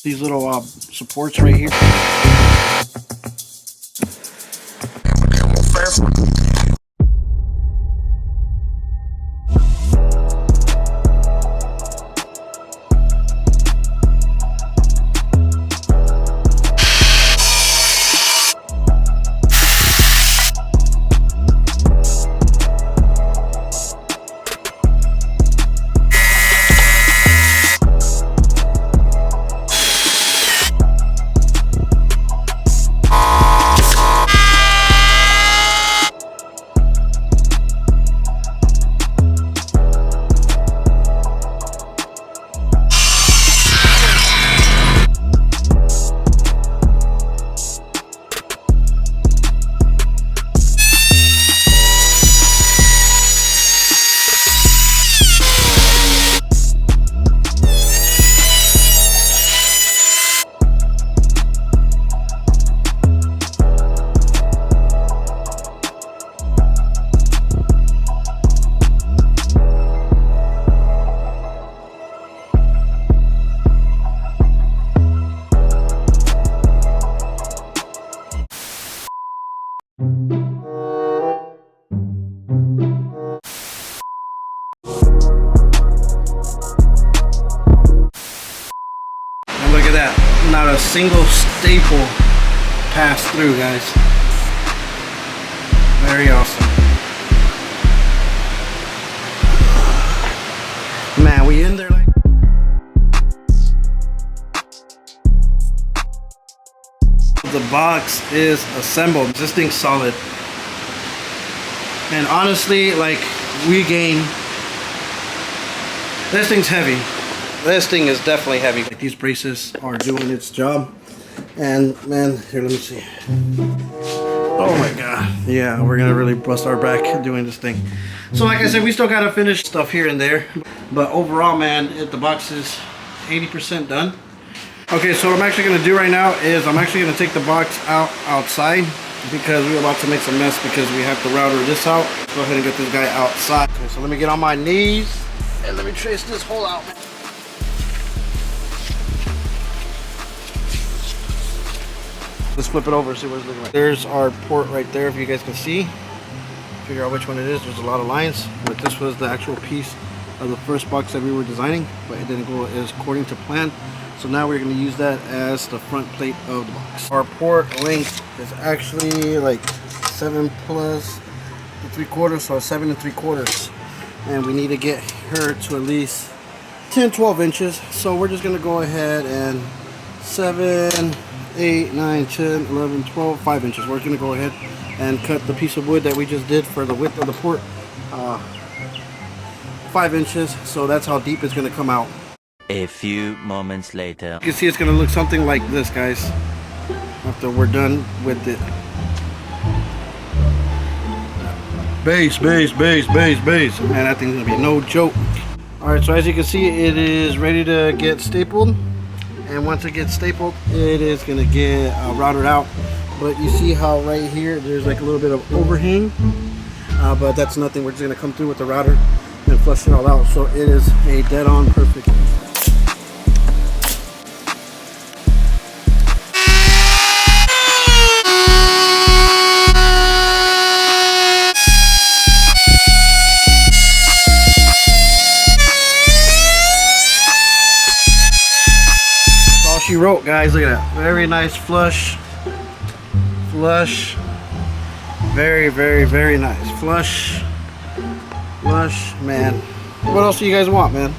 These little supports right here. Look at that, not a single staple passed through, guys. Very awesome. Man, we in there like the box is assembled. This thing's solid. And honestly, like, we gain. This thing's heavy. This thing is definitely heavy. Like, these braces are doing its job. And man, here, let me see. Oh my god. Yeah, we're gonna really bust our back doing this thing. So like I said, we still gotta finish stuff here and there. But overall, man, the box is 80% done. Okay, so what I'm actually gonna do right now is I'm actually gonna take the box outside because we're about to make some mess because we have to router this out. Go ahead and get this guy outside. Okay, so let me get on my knees and let me trace this hole out, man. Let's flip it over and see what it's looking like. There's our port right there, if you guys can see. Figure out which one it is. There's a lot of lines, but this was the actual piece of the first box that we were designing, but it didn't go as according to plan. So now we're going to use that as the front plate of the box. Our port length is actually like 7 plus 3/4, so 7 3/4. And we need to get her to at least 10-12 inches. So we're just going to go ahead and 7, 8, 9, 10, 11, 12, 5 inches. We're going to go ahead and cut the piece of wood that we just did for the width of the port 5 inches. So that's how deep it's going to come out. A few moments later. You can see it's going to look something like this, guys, after we're done with it. Base, base, base, base, base. Man, that thing's going to be no joke. Alright, so as you can see, it is ready to get stapled. And once it gets stapled, it is going to get routed out. But you see how right here, there's like a little bit of overhang. But that's nothing. We're just going to come through with the router and flush it all out. So it is a dead-on perfect. She wrote, guys. Look at that. Very nice flush. Flush. Very, very, very nice. Flush. Flush. Man. What else do you guys want, man?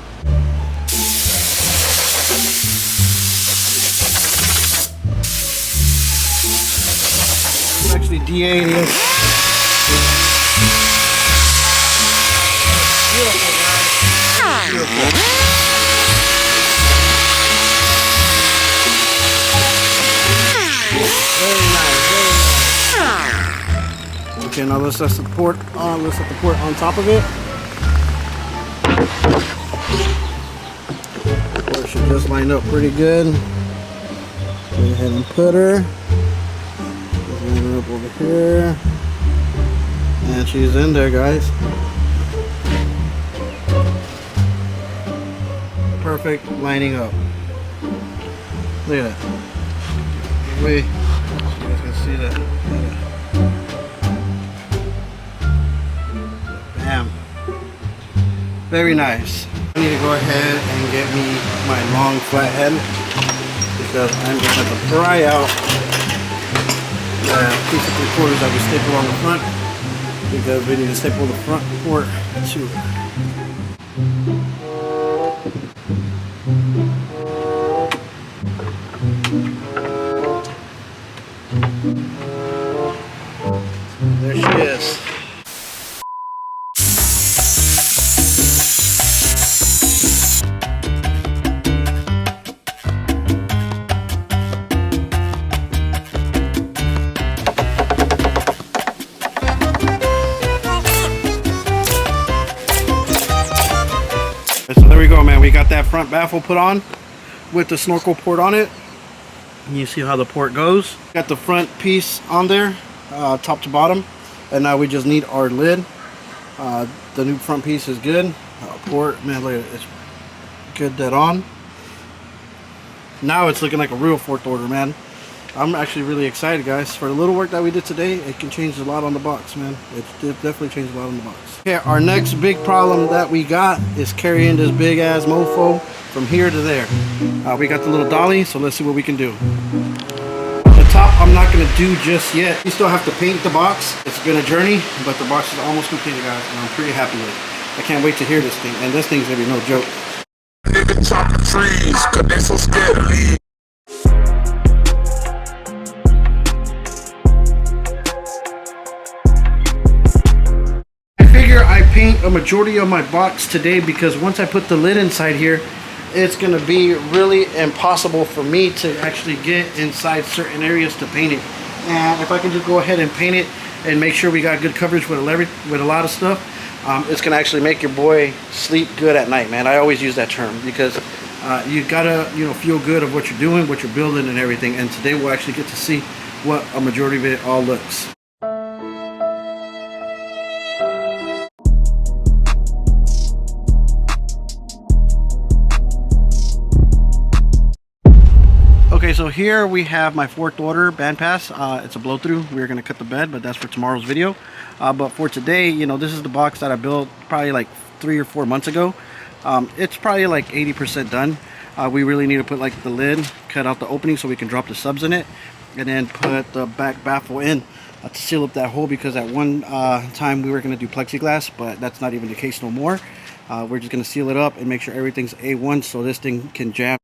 I'm actually DA'ing this. Beautiful, guys. Beautiful. Okay, now let's set the port on. Let's set the port on top of it. The port should just line up pretty good. Go ahead and put her. Line her up over here, and she's in there, guys. Perfect lining up. Look at that. Wait, you guys can see that. Bam. Very nice. I need to go ahead and get me my long flathead because I'm going to have to pry out the piece of 3/4 that we staple on the front because we need to staple the front port to it. There she is. So there we go, man. We got that front baffle put on with the snorkel port on it. And you see how the port goes. Got the front piece on there, top to bottom. And now we just need our lid. The new front piece is good. Port, man, look at it. It's good dead on. Now it's looking like a real fourth order, man. I'm actually really excited, guys. For the little work that we did today, it can change a lot on the box, man. It definitely changed a lot on the box. Okay, our next big problem that we got is carrying this big ass mofo from here to there. We got the little dolly, so let's see what we can do. The top I'm not going to do just yet. We still have to paint the box. It's been a journey, but the box is almost completed, guys, and I'm pretty happy with it. I can't wait to hear this thing, and this thing's going to be no joke. Nigga chopping trees, cause they so scared to leave. I paint a majority of my box today because once I put the lid inside here, it's going to be really impossible for me to actually get inside certain areas to paint it. And if I can just go ahead and paint it and make sure we got good coverage with a lot of stuff, it's going to actually make your boy sleep good at night, man. I always use that term because you got to, feel good of what you're doing, what you're building and everything. And today we'll actually get to see what a majority of it all looks. Okay, so here we have my fourth order bandpass. It's a blow through. We're going to cut the bed, but that's for tomorrow's video. But for today, this is the box that I built probably like 3 or 4 months ago. It's probably like 80% done. We really need to put like the lid, cut out the opening so we can drop the subs in it, and then put the back baffle in to seal up that hole, because at one time we were going to do plexiglass, but that's not even the case no more. We're just going to seal it up and make sure everything's A1 so this thing can jam.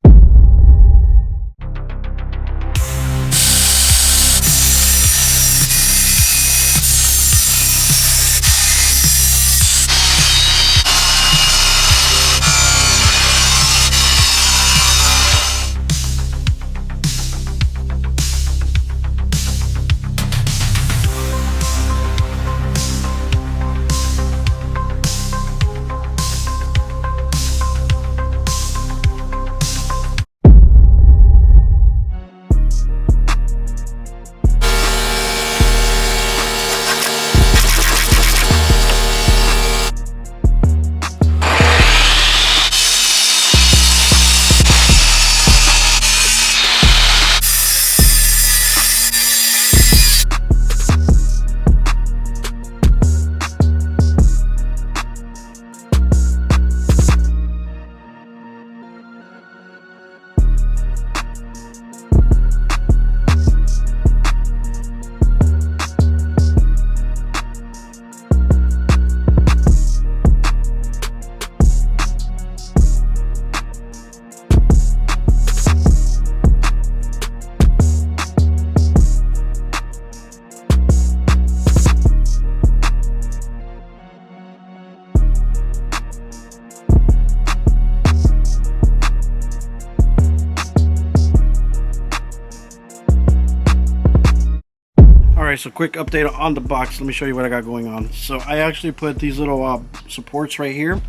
Alright, so quick update on the box. Let me show you what I got going on. So I actually put these little supports right here,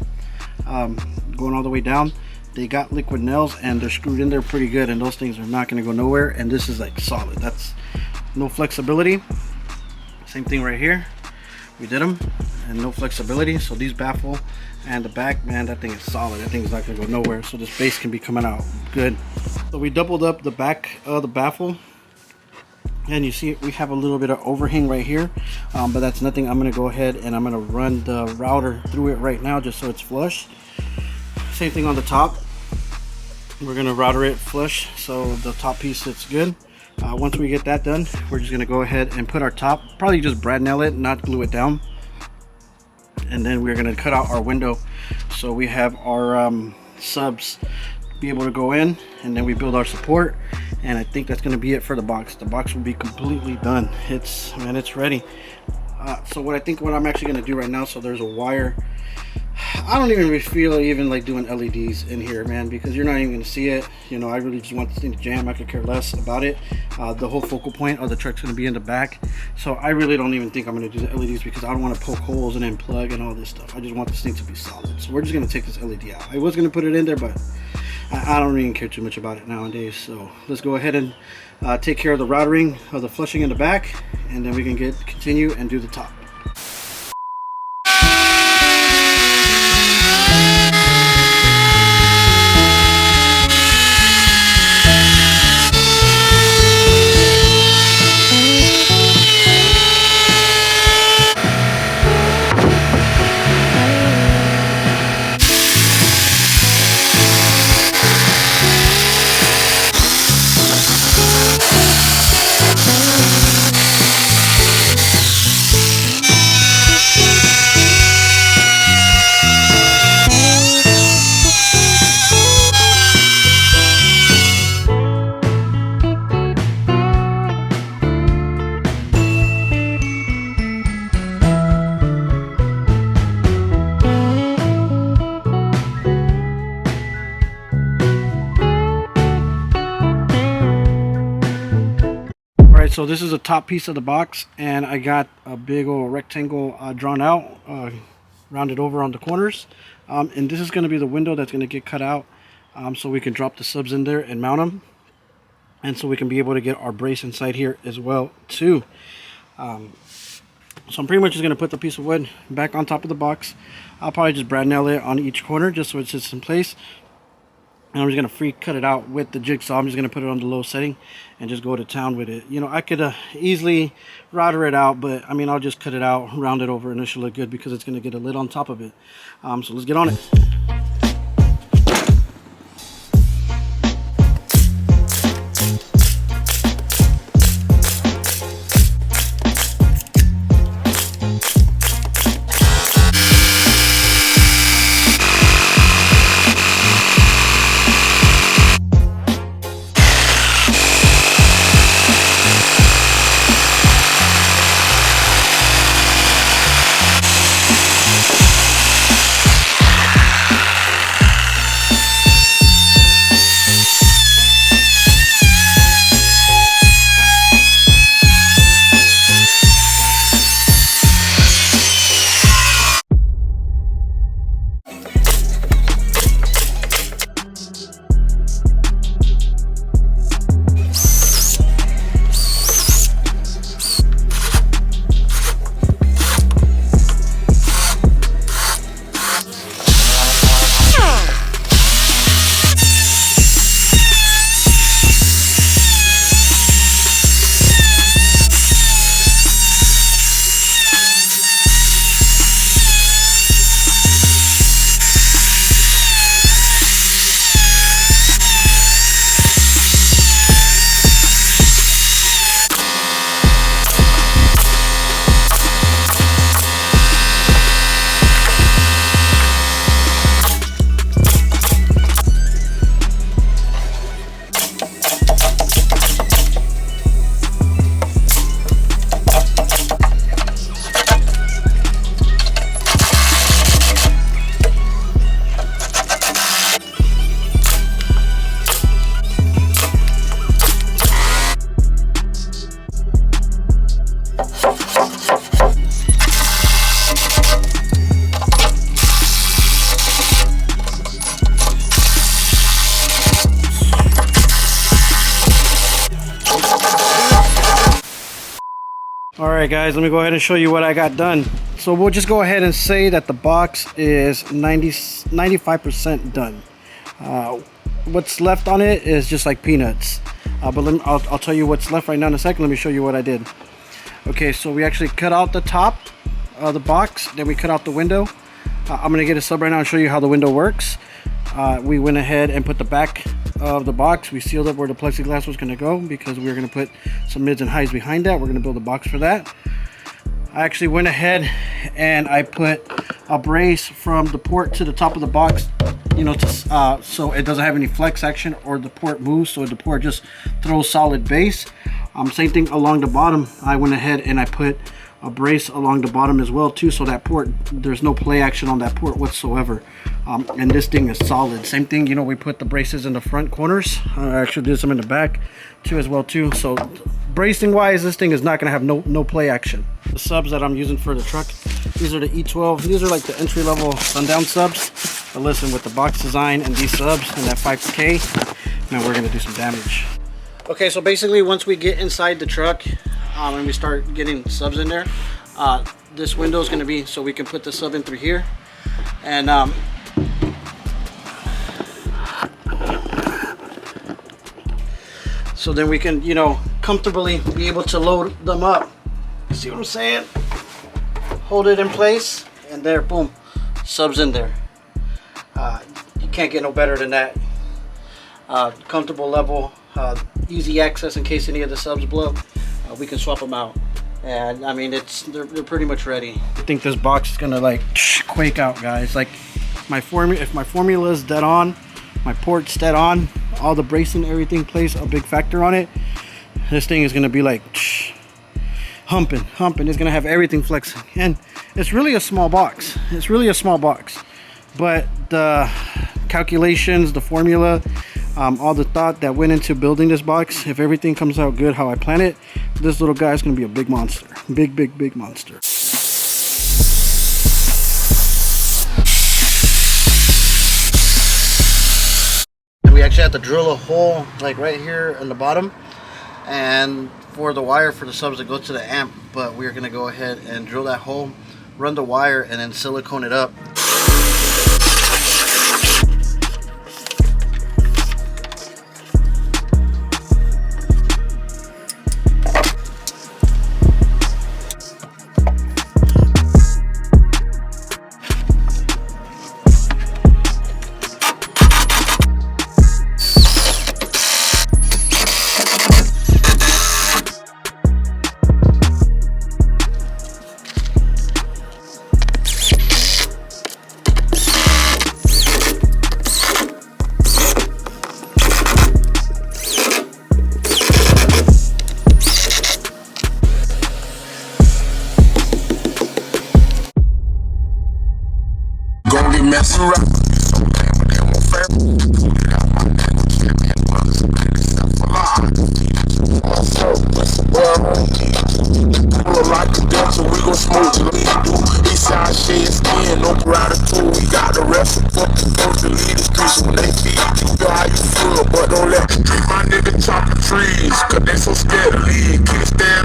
going all the way down. They got liquid nails and they're screwed in there pretty good, and those things are not going to go nowhere. And this is like solid. That's no flexibility. Same thing right here. We did them, and no flexibility. So these baffle and the back, man, that thing is solid. That thing is not gonna go nowhere. So this base can be coming out good. So we doubled up the back of the baffle, and you see we have a little bit of overhang right here, but that's nothing. I'm gonna go ahead and I'm gonna run the router through it right now just so it's flush. Same thing on the top. We're gonna router it flush so the top piece sits good. Once we get that done, we're just gonna go ahead and put our top, probably just brad nail it, not glue it down. And then we're gonna cut out our window so we have our subs be able to go in, and then we build our support. And I think that's gonna be it for the box. The box will be completely done. It's ready. So what I'm actually gonna do right now, so there's a wire. I don't even feel even like doing LEDs in here, man, because you're not even gonna see it. You know, I really just want this thing to jam. I could care less about it. The whole focal point of the truck's gonna be in the back, so I really don't even think I'm gonna do the LEDs because I don't want to poke holes and then plug and all this stuff. I just want this thing to be solid. So we're just gonna take this LED out. I was gonna put it in there, but I don't even care too much about it nowadays. So let's go ahead and take care of the routering of the flushing in the back, and then we can continue and do the top. Alright, so this is a top piece of the box, and I got a big old rectangle drawn out, rounded over on the corners, and this is going to be the window that's going to get cut out, so we can drop the subs in there and mount them, and so we can be able to get our brace inside here as well too. So I'm pretty much just going to put the piece of wood back on top of the box. I'll probably just brad nail it on each corner just so it sits in place. And I'm just going to free cut it out with the jigsaw. I'm just going to put it on the low setting and just go to town with it. You know, I could easily router it out, but I mean, I'll just cut it out, round it over, and it should look good because it's going to get a lid on top of it. So let's get on it. Alright guys, let me go ahead and show you what I got done. So we'll just go ahead and say that the box is 95% done. What's left on it is just like peanuts. But I'll tell you what's left right now in a second. Let me show you what I did. Okay, so we actually cut out the top of the box, then we cut out the window. I'm gonna get a sub right now and show you how the window works. We went ahead and put the back of the box. We sealed up where the plexiglass was gonna go because we were gonna put some mids and highs behind that. We're gonna build a box for that. I actually went ahead and I put a brace from the port to the top of the box, you know, so it doesn't have any flex action or the port moves, so the port just throws solid base. Same thing along the bottom. I went ahead and I put a brace along the bottom as well too, so that port, there's no play action on that port whatsoever. And this thing is solid. Same thing, you know, we put the braces in the front corners. I actually did some in the back too as well too. So bracing wise, this thing is not gonna have no play action. The subs that I'm using for the truck, these are the E12. These are like the entry-level sundown subs. But listen, with the box design and these subs and that 5K, now we're gonna do some damage. Okay, so basically once we get inside the truck and we start getting subs in there, this window is gonna be so we can put the sub in through here. And so then we can, you know, comfortably be able to load them up. See what I'm saying? Hold it in place, and there, boom, subs in there. You can't get no better than that. Comfortable level, easy access in case any of the subs blow. We can swap them out, and I mean they're pretty much ready. I think this box is gonna like quake out, guys. Like if my formula is dead on, my port's dead on, all the bracing, everything plays a big factor on it. This thing is gonna be like humping. It's gonna have everything flexing, and it's really a small box. It's really a small box, but the calculations, the formula, all the thought that went into building this box, if everything comes out good how I plan it, this little guy is gonna be a big monster. Big monster. We actually have to drill a hole like right here in the bottom and for the wire for the subs that go to the amp, but we're gonna go ahead and drill that hole, run the wire, and then silicone it up. Messing around. Like a dancer, we gon' smoke till we do. Eastside shade skin, no gratitude. We got the rest of fucking folks to lead the streets when they feed. You know how you feel, but don't let my nigga chop the trees, cause they so scared to leave. Keep stand